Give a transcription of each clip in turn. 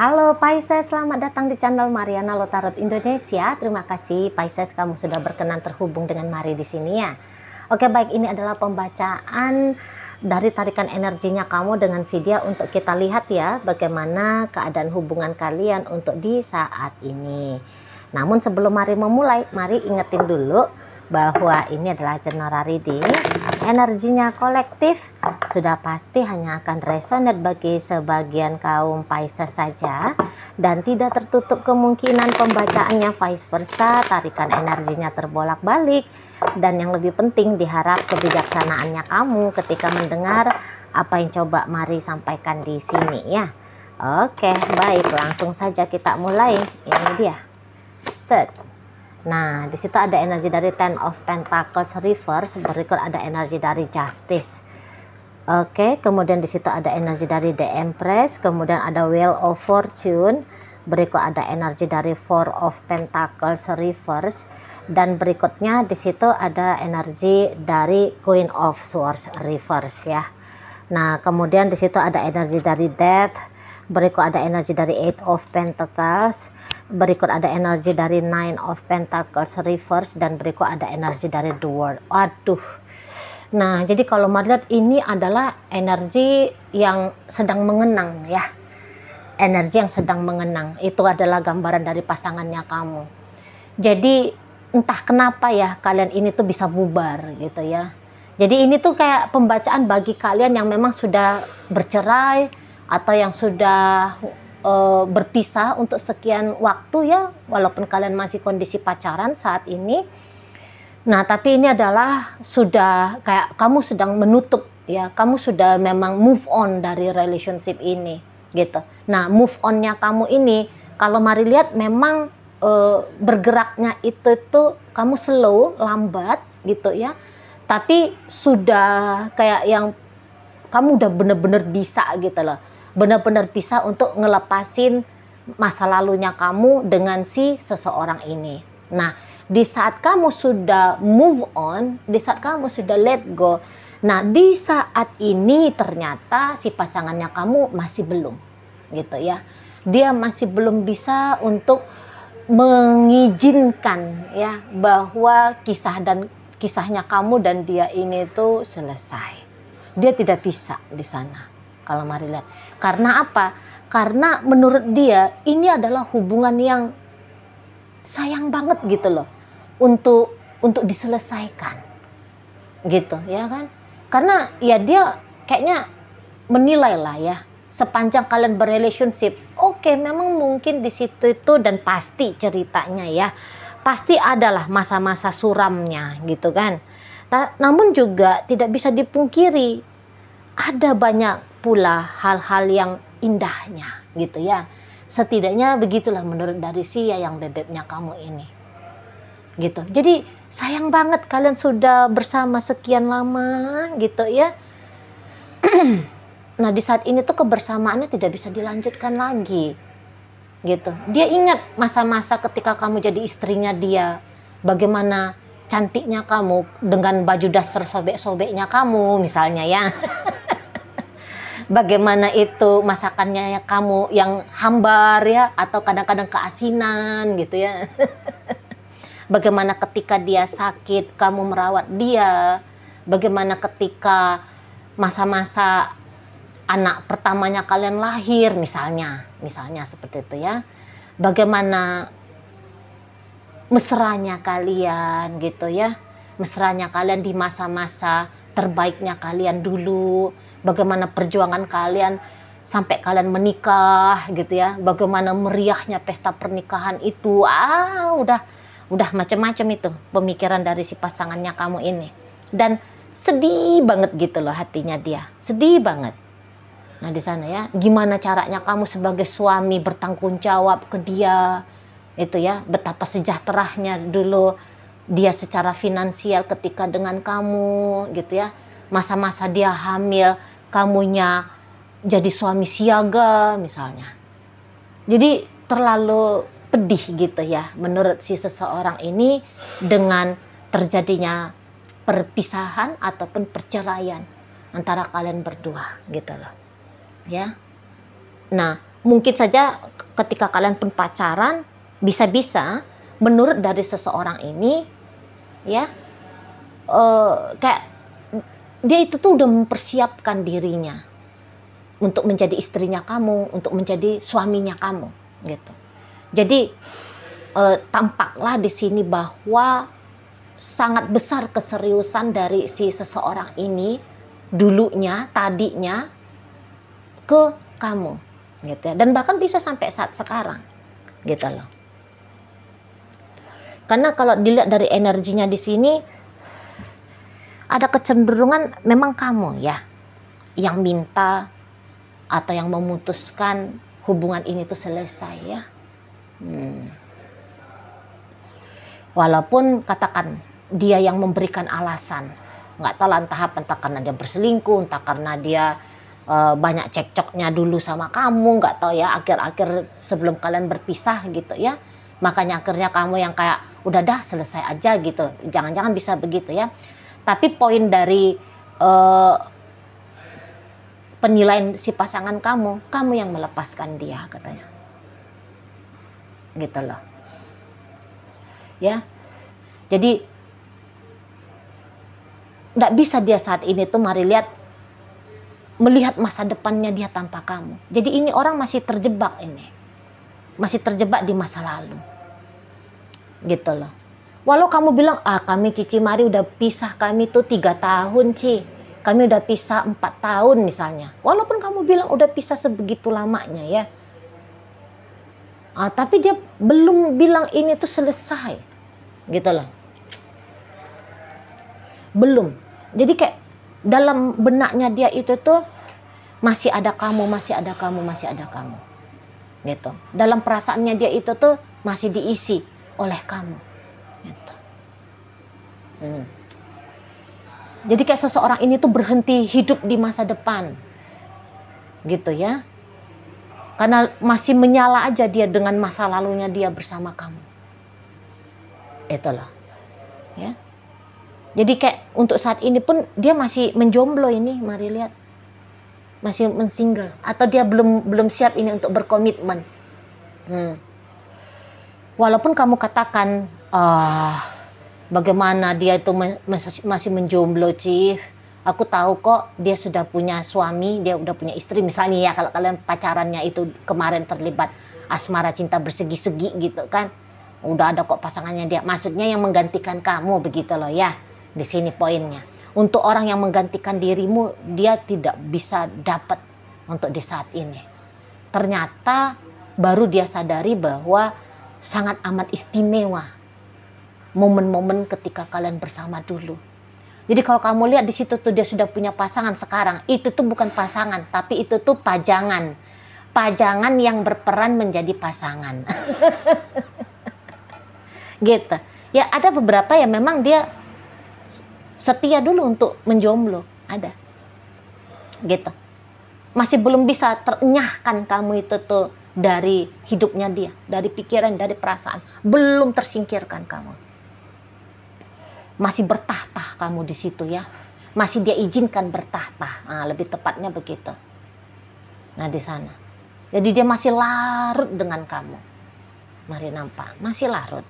Halo Pisces, selamat datang di channel Mariana Lotarot Indonesia. Terima kasih Pisces, kamu sudah berkenan terhubung dengan Mari di sini ya. Oke baik, ini adalah pembacaan dari tarikan energinya kamu dengan si dia untuk kita lihat ya bagaimana keadaan hubungan kalian untuk di saat ini. Namun sebelum Mari memulai, mari ingetin dulu bahwa ini adalah general reading. Energinya kolektif sudah pasti hanya akan resonate bagi sebagian kaum Pisces saja, dan tidak tertutup kemungkinan pembacaannya vice versa, tarikan energinya terbolak-balik. Dan yang lebih penting, diharap kebijaksanaannya kamu ketika mendengar apa yang coba Mari sampaikan di sini ya. Oke baik, langsung saja kita mulai. Ini dia set. Nah, di situ ada energi dari Ten of Pentacles reverse, berikut ada energi dari Justice. Oke, kemudian di situ ada energi dari The Empress, kemudian ada Wheel of Fortune, berikut ada energi dari Four of Pentacles reverse, dan berikutnya di situ ada energi dari Queen of Swords reverse ya. Nah, kemudian di situ ada energi dari Death, berikut ada energi dari Eight of Pentacles, berikut ada energi dari Nine of Pentacles reverse, dan berikut ada energi dari The World. Aduh. Nah, jadi kalau Mari lihat ini adalah energi yang sedang mengenang ya. Energi yang sedang mengenang. Itu adalah gambaran dari pasangannya kamu. Jadi entah kenapa ya kalian ini tuh bisa bubar gitu ya. Jadi ini tuh kayak pembacaan bagi kalian yang memang sudah bercerai atau yang sudah berpisah untuk sekian waktu ya, walaupun kalian masih kondisi pacaran saat ini. Nah, tapi ini adalah sudah kayak kamu sedang menutup ya, kamu sudah memang move on dari relationship ini gitu. Nah, move onnya kamu ini kalau Mari lihat memang bergeraknya itu tuh kamu slow, lambat gitu ya. Tapi sudah kayak yang kamu udah bener-bener bisa gitu loh. Benar-benar bisa untuk ngelepasin masa lalunya kamu dengan si seseorang ini. Nah, di saat kamu sudah move on, di saat kamu sudah let go, nah di saat ini ternyata si pasangannya kamu masih belum, gitu ya. Dia masih belum bisa untuk mengizinkan ya bahwa kisahnya kamu dan dia ini tuh selesai. Dia tidak bisa di sana. Kalau Mari lihat, karena apa? Karena menurut dia ini adalah hubungan yang sayang banget gitu loh untuk diselesaikan gitu ya kan, karena ya dia kayaknya menilai lah ya sepanjang kalian berrelationship, oke, memang mungkin di situ itu dan pasti ceritanya ya pasti adalah masa-masa suramnya gitu kan. Namun juga tidak bisa dipungkiri ada banyak pula hal-hal yang indahnya gitu ya. Setidaknya begitulah menurut dari si yang bebeknya kamu ini gitu. Jadi sayang banget kalian sudah bersama sekian lama gitu ya. Nah, di saat ini tuh kebersamaannya tidak bisa dilanjutkan lagi gitu. Dia ingat masa-masa ketika kamu jadi istrinya dia, bagaimana cantiknya kamu dengan baju dasar sobek-sobeknya kamu misalnya ya. Bagaimana itu masakannya kamu yang hambar ya, atau kadang-kadang keasinan gitu ya. Bagaimana ketika dia sakit kamu merawat dia. Bagaimana ketika masa-masa anak pertamanya kalian lahir misalnya seperti itu ya. Bagaimana mesranya kalian gitu ya. Mesranya kalian di masa-masa terbaiknya kalian dulu, bagaimana perjuangan kalian sampai kalian menikah gitu ya, bagaimana meriahnya pesta pernikahan itu, udah macam-macam itu pemikiran dari si pasangannya kamu ini, dan sedih banget gitu loh hatinya dia, sedih banget. Nah di sana ya, gimana caranya kamu sebagai suami bertanggung jawab ke dia itu ya, betapa sejahteranya dulu dia secara finansial ketika dengan kamu gitu ya. Masa-masa dia hamil, kamunya jadi suami siaga misalnya. Jadi terlalu pedih gitu ya menurut si seseorang ini dengan terjadinya perpisahan ataupun perceraian antara kalian berdua gitu loh. Ya. Nah, mungkin saja ketika kalian pun pacaran, bisa-bisa menurut dari seseorang ini ya, kayak dia itu tuh udah mempersiapkan dirinya untuk menjadi istrinya kamu, untuk menjadi suaminya kamu gitu. Jadi tampaklah di sini bahwa sangat besar keseriusan dari si seseorang ini dulunya, tadinya ke kamu gitu ya. Dan bahkan bisa sampai saat sekarang gitu loh. Karena kalau dilihat dari energinya di sini ada kecenderungan memang kamu ya yang minta atau yang memutuskan hubungan ini tuh selesai ya. Walaupun katakan dia yang memberikan alasan, nggak tahu entah apa, entah karena dia berselingkuh, entah karena dia banyak cekcoknya dulu sama kamu, nggak tahu ya, akhir-akhir sebelum kalian berpisah gitu ya, makanya akhirnya kamu yang kayak udah dah selesai aja gitu, jangan-jangan bisa begitu ya. Tapi poin dari penilaian si pasangan kamu yang melepaskan dia katanya gitu loh ya. Jadi nggak bisa dia saat ini tuh mari lihat melihat masa depannya dia tanpa kamu. Jadi ini orang masih terjebak ini, masih terjebak di masa lalu gitu loh. Walau kamu bilang kami Cici Mari udah pisah, kami tuh 3 tahun Ci, kami udah pisah 4 tahun misalnya, walaupun kamu bilang udah pisah sebegitu lamanya ya, tapi dia belum bilang ini tuh selesai gitu loh, belum. Jadi kayak dalam benaknya dia itu tuh masih ada kamu, masih ada kamu, masih ada kamu gitu. Dalam perasaannya dia itu tuh masih diisi oleh kamu gitu. Jadi kayak seseorang ini tuh berhenti hidup di masa depan gitu ya, karena masih menyala aja dia dengan masa lalunya dia bersama kamu. Itulah ya. Jadi kayak untuk saat ini pun dia masih menjomblo ini, mari lihat, masih mensingle, atau dia belum siap ini untuk berkomitmen. Walaupun kamu katakan bagaimana dia itu masih menjomblo Chief, aku tahu kok dia sudah punya suami, dia udah punya istri misalnya ya, kalau kalian pacarannya itu kemarin terlibat asmara cinta bersegi-segi gitu kan, udah ada kok pasangannya dia, maksudnya yang menggantikan kamu begitu loh ya. Di sini poinnya, untuk orang yang menggantikan dirimu dia tidak bisa dapat untuk di saat ini. Ternyata baru dia sadari bahwa sangat amat istimewa momen-momen ketika kalian bersama dulu. Jadi kalau kamu lihat di situ tuh dia sudah punya pasangan sekarang, itu tuh bukan pasangan, tapi itu tuh pajangan. Pajangan yang berperan menjadi pasangan. Gitu. Ya ada beberapa yang memang dia setia dulu untuk menjomblo, ada. Gitu. Masih belum bisa terenyahkan kamu itu tuh dari hidupnya dia, dari pikiran, dari perasaan. Belum tersingkirkan kamu. Masih bertahta kamu di situ ya. Masih dia izinkan bertahta. Lebih tepatnya begitu. Nah di sana. Jadi dia masih larut dengan kamu. Mari nampak, masih larut.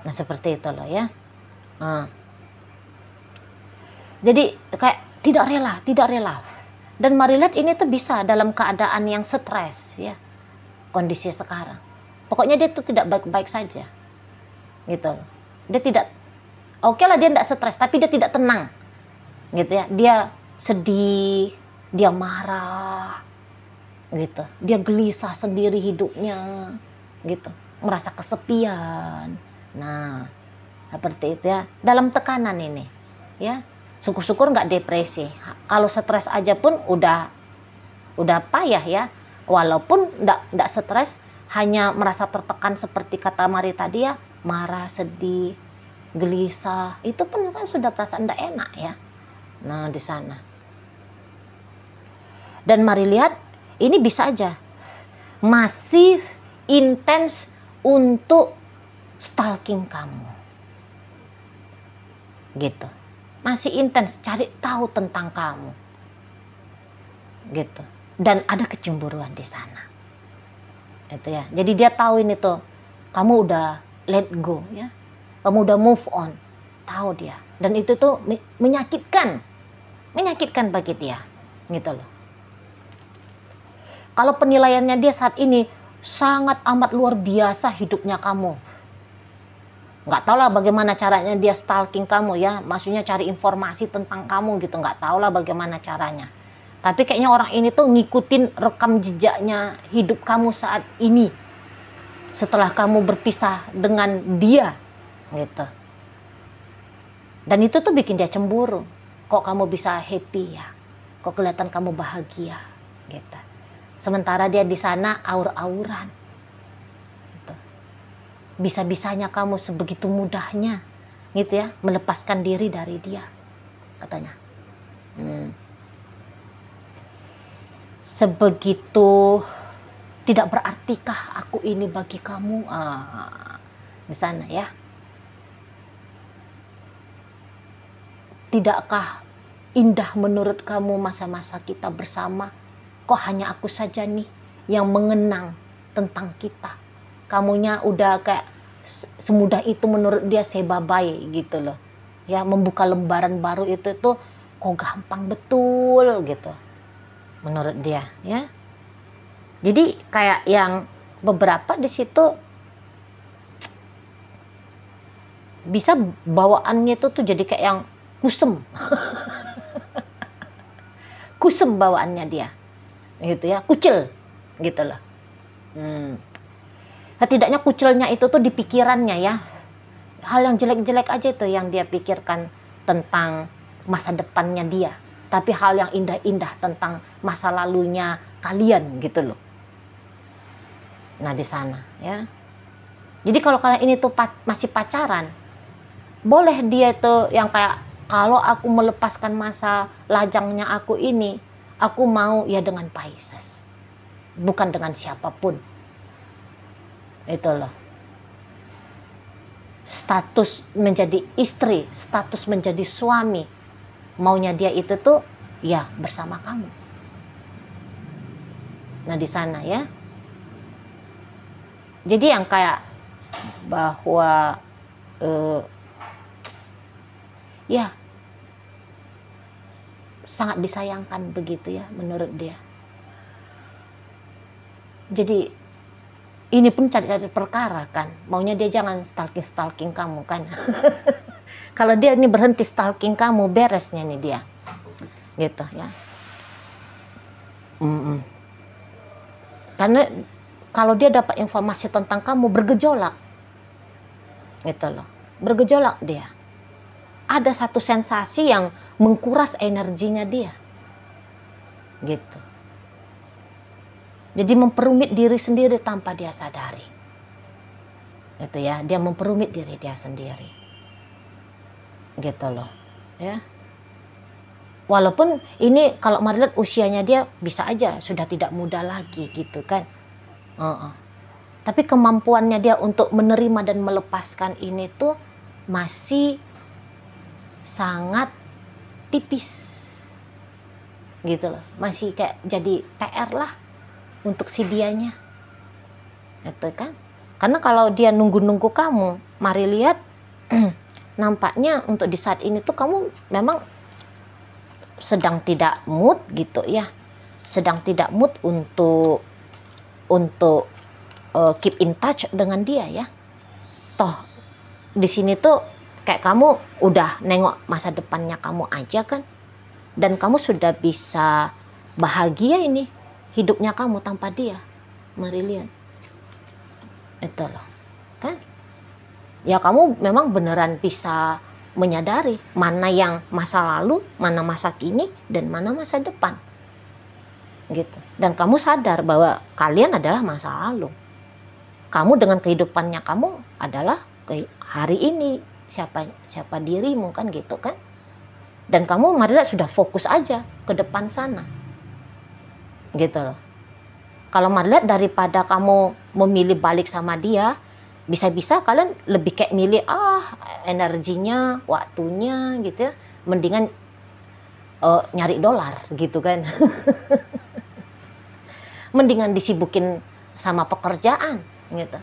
Nah seperti itu loh ya. Jadi kayak tidak rela. Dan mari lihat ini tuh bisa dalam keadaan yang stres ya, kondisi sekarang. Pokoknya dia tuh tidak baik-baik saja, gitu. Dia tidak, oke lah dia tidak stres, tapi dia tidak tenang, gitu ya. Dia sedih, dia marah, gitu. Dia gelisah sendiri hidupnya, gitu. Merasa kesepian. Nah, seperti itu ya. Dalam tekanan ini, ya. Syukur-syukur nggak depresi. Kalau stres aja pun udah payah ya. Walaupun nggak stres, hanya merasa tertekan seperti kata Mari tadi ya, marah, sedih, gelisah, itu pun kan sudah perasaan nggak enak ya. Nah di sana. Dan Mari lihat, ini bisa aja masih intens untuk stalking kamu, gitu. Masih intens cari tahu tentang kamu, gitu. Dan ada kecemburuan di sana. Itu ya. Jadi dia tahu ini tuh, kamu udah let go ya. Kamu udah move on. Tahu dia. Dan itu tuh menyakitkan. Menyakitkan bagi dia. Gitu loh. Kalau penilaiannya dia saat ini sangat amat luar biasa hidupnya kamu. Nggak tahu lah bagaimana caranya dia stalking kamu ya. Maksudnya cari informasi tentang kamu gitu. Nggak tahu lah bagaimana caranya. Tapi kayaknya orang ini tuh ngikutin rekam jejaknya hidup kamu saat ini. Setelah kamu berpisah dengan dia. Gitu. Dan itu tuh bikin dia cemburu. Kok kamu bisa happy ya? Kok kelihatan kamu bahagia? Gitu. Sementara dia di sana aur-auran. Gitu. Bisa-bisanya kamu sebegitu mudahnya gitu ya, melepaskan diri dari dia, katanya. Sebegitu tidak berartikah aku ini bagi kamu? Di sana ya. Tidakkah indah menurut kamu masa-masa kita bersama? Kok hanya aku saja nih yang mengenang tentang kita? Kamunya udah kayak semudah itu menurut dia say bye-bye gitu loh. Ya, membuka lembaran baru itu tuh kok gampang betul gitu. Menurut dia ya. Jadi kayak yang beberapa di situ bisa bawaannya itu tuh jadi kayak yang kusem. Kusem bawaannya dia. Gitu ya, kucil gitu loh. Setidaknya kucilnya itu tuh di pikirannya ya. Hal yang jelek-jelek aja itu yang dia pikirkan tentang masa depannya dia. Tapi hal yang indah-indah tentang masa lalunya kalian gitu loh. Nah di sana ya. Jadi kalau kalian ini tuh masih pacaran, boleh dia itu yang kayak, kalau aku melepaskan masa lajangnya aku ini, aku mau ya dengan Pisces, bukan dengan siapapun. Itu loh. Status menjadi istri, status menjadi suami, maunya dia itu tuh ya bersama kamu. Nah di sana ya. Jadi yang kayak bahwa ya sangat disayangkan begitu ya menurut dia. Jadi ini pun cari-cari perkara kan, maunya dia jangan stalking kamu kan. Kalau dia ini berhenti stalking kamu, beresnya nih dia gitu ya. Karena kalau dia dapat informasi tentang kamu, bergejolak gitu loh, bergejolak dia. Ada satu sensasi yang mengkuras energinya dia gitu. Jadi memperumit diri sendiri tanpa dia sadari. Itu ya, dia memperumit diri dia sendiri. Gitu loh, ya. Walaupun ini kalau Mari lihat usianya dia bisa aja sudah tidak muda lagi gitu kan. Tapi kemampuannya dia untuk menerima dan melepaskan ini tuh masih sangat tipis. Gitu loh, masih kayak jadi PR lah untuk si dianya. Itu kan. Karena kalau dia nunggu-nunggu kamu, Mari lihat nampaknya untuk di saat ini tuh kamu memang sedang tidak mood gitu ya. Sedang tidak mood untuk keep in touch dengan dia ya. Toh di sini tuh kayak kamu udah nengok masa depannya kamu aja kan. Dan kamu sudah bisa bahagia ini hidupnya kamu tanpa dia, Mari lihat. Itu loh, kan? Ya kamu memang beneran bisa menyadari mana yang masa lalu, mana masa kini, dan mana masa depan. Gitu. Dan kamu sadar bahwa kalian adalah masa lalu. Kamu dengan kehidupannya kamu adalah hari ini, siapa dirimu kan gitu kan. Dan kamu Mari lihat sudah fokus aja ke depan sana. Gitu loh. Kalau Mari lihat daripada kamu memilih balik sama dia, bisa-bisa kalian lebih kayak milih energinya, waktunya gitu ya, mendingan nyari dolar gitu kan. Mendingan disibukin sama pekerjaan gitu.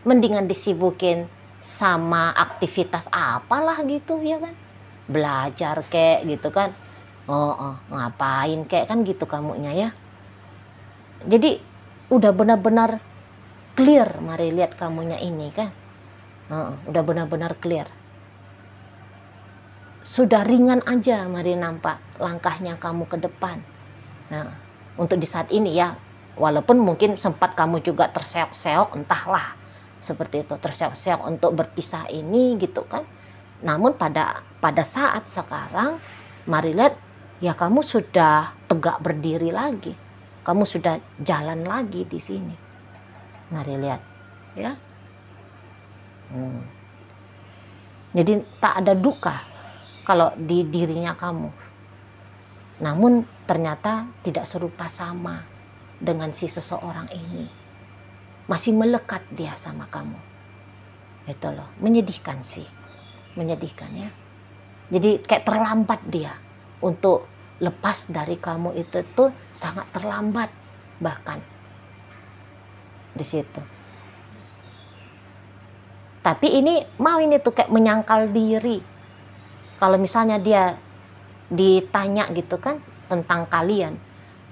Mendingan disibukin sama aktivitas apalah gitu ya kan. Belajar kek gitu kan. Ngapain kek kan gitu kamunya ya. Jadi udah benar-benar clear, mari lihat kamunya ini kan. Udah benar-benar clear. Sudah ringan aja mari nampak langkahnya kamu ke depan. Nah, untuk di saat ini ya, walaupun mungkin sempat kamu juga terseok-seok, entahlah seperti itu, terseok-seok untuk berpisah ini gitu kan. Namun pada saat sekarang, mari lihat ya kamu sudah tegak berdiri lagi, kamu sudah jalan lagi di sini. Mari lihat ya. Jadi tak ada duka kalau di dirinya kamu. Namun ternyata tidak serupa sama dengan si seseorang ini. Masih melekat dia sama kamu. Itu loh, menyedihkan sih. Menyedihkan ya. Jadi kayak terlambat dia untuk lepas dari kamu itu tuh sangat terlambat bahkan di situ. Tapi ini mau ini tuh kayak menyangkal diri. Kalau misalnya dia ditanya gitu kan tentang kalian,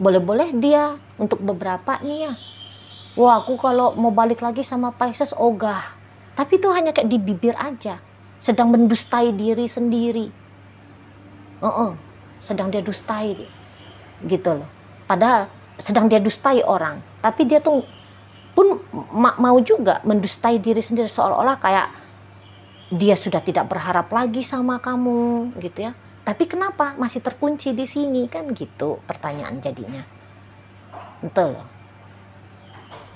boleh-boleh dia untuk beberapa nih ya, wah aku kalau mau balik lagi sama Pisces ogah. Tapi itu hanya kayak di bibir aja, sedang mendustai diri sendiri. Sedang dia dustai gitu loh. Padahal sedang dia dustai orang, tapi dia tuh pun mau juga mendustai diri sendiri, seolah-olah kayak dia sudah tidak berharap lagi sama kamu gitu ya. Tapi kenapa masih terkunci di sini kan gitu pertanyaan jadinya. Betul loh.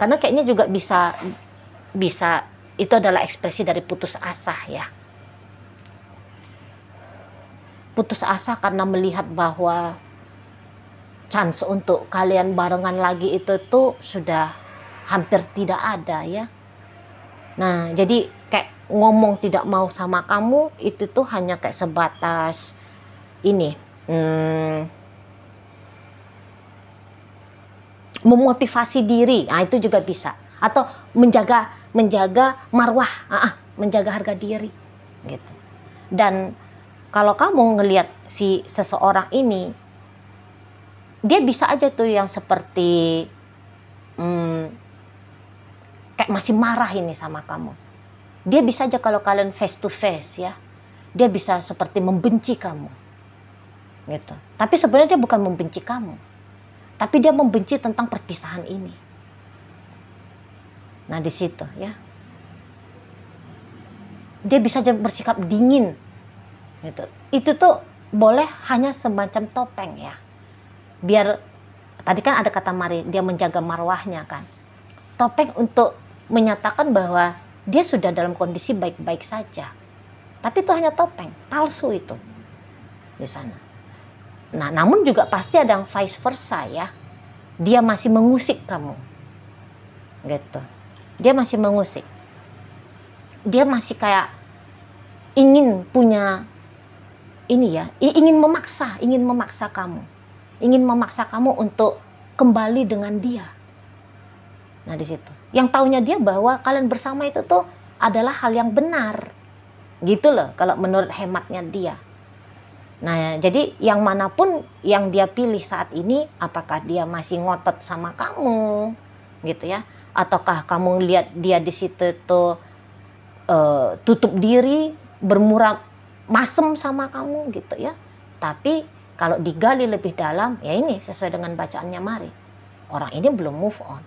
Karena kayaknya juga bisa itu adalah ekspresi dari putus asa ya. Putus asa karena melihat bahwa chance untuk kalian barengan lagi itu tuh sudah hampir tidak ada ya. Nah, jadi kayak ngomong tidak mau sama kamu itu tuh hanya kayak sebatas ini memotivasi diri, nah itu juga bisa, atau menjaga marwah, menjaga harga diri gitu. Dan kalau kamu ngelihat si seseorang ini, dia bisa aja tuh yang seperti kayak masih marah ini sama kamu. Dia bisa aja kalau kalian face to face ya, dia bisa seperti membenci kamu gitu. Tapi sebenarnya dia bukan membenci kamu, tapi dia membenci tentang perpisahan ini. Nah di situ ya, dia bisa aja bersikap dingin gitu. Itu tuh boleh hanya semacam topeng ya, biar tadi kan ada kata Mari, dia menjaga marwahnya kan. Topeng untuk menyatakan bahwa dia sudah dalam kondisi baik-baik saja. Tapi itu hanya topeng, palsu itu di sana. Nah, namun juga pasti ada yang vice versa ya. Dia masih mengusik kamu. Gitu. Dia masih mengusik. Dia masih kayak ingin punya ini ya, ingin memaksa kamu. Ingin memaksa kamu untuk kembali dengan dia. Nah, di situ. Yang taunya dia bahwa kalian bersama itu tuh adalah hal yang benar. Gitu loh kalau menurut hematnya dia. Nah, jadi yang manapun yang dia pilih saat ini, apakah dia masih ngotot sama kamu, gitu ya, ataukah kamu lihat dia di situ tuh tutup diri, bermuram masem sama kamu, gitu ya. Tapi kalau digali lebih dalam, ya ini sesuai dengan bacaannya Mari, orang ini belum move on,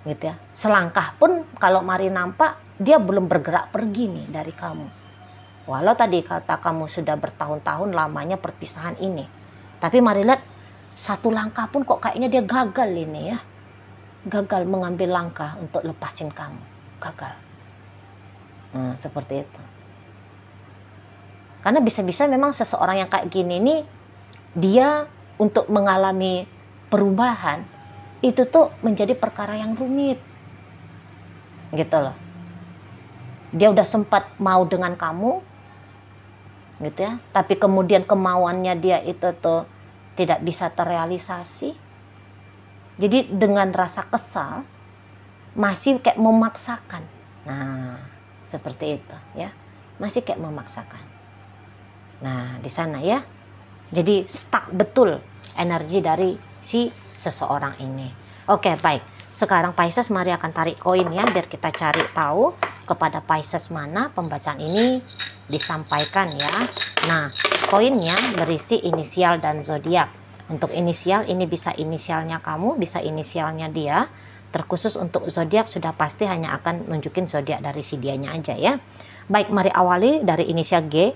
gitu ya. Selangkah pun kalau Mari nampak dia belum bergerak pergi nih dari kamu. Walau tadi kata kamu sudah bertahun-tahun lamanya perpisahan ini. Tapi Mari lihat, satu langkah pun kok kayaknya dia gagal ini ya. Gagal mengambil langkah untuk lepasin kamu. Gagal. Nah, seperti itu. Karena bisa-bisa memang seseorang yang kayak gini nih, dia untuk mengalami perubahan, itu tuh menjadi perkara yang rumit. Gitu loh. Dia udah sempat mau dengan kamu, gitu ya, tapi kemudian kemauannya dia itu tuh tidak bisa terrealisasi, Jadi dengan rasa kesal masih kayak memaksakan. Nah, seperti itu ya. Masih kayak memaksakan. Nah, di sana ya. Jadi stuck betul energi dari si seseorang ini. Oke, baik. Sekarang Pisces, mari akan tarik koin ya, biar kita cari tahu kepada Pisces mana pembacaan ini disampaikan ya. Nah, koinnya berisi inisial dan zodiak. Untuk inisial ini bisa inisialnya kamu, bisa inisialnya dia. Terkhusus untuk zodiak sudah pasti hanya akan nunjukin zodiak dari si dianya aja ya. Baik, mari awali dari inisial G,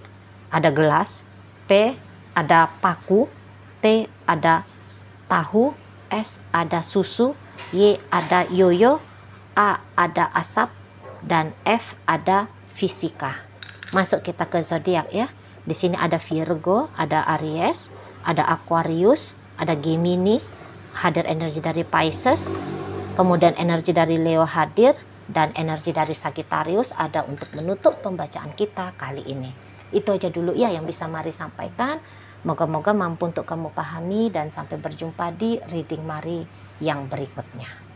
ada gelas, P ada paku, T ada tahu, S ada susu, Y ada yoyo, A ada asap, dan F ada fisika. Masuk kita ke zodiak ya. Di sini ada Virgo, ada Aries, ada Aquarius, ada Gemini, hadir energi dari Pisces, kemudian energi dari Leo hadir, dan energi dari Sagittarius ada untuk menutup pembacaan kita kali ini. Itu aja dulu ya yang bisa Mari sampaikan. Moga-moga mampu untuk kamu pahami, dan sampai berjumpa di reading Mari yang berikutnya.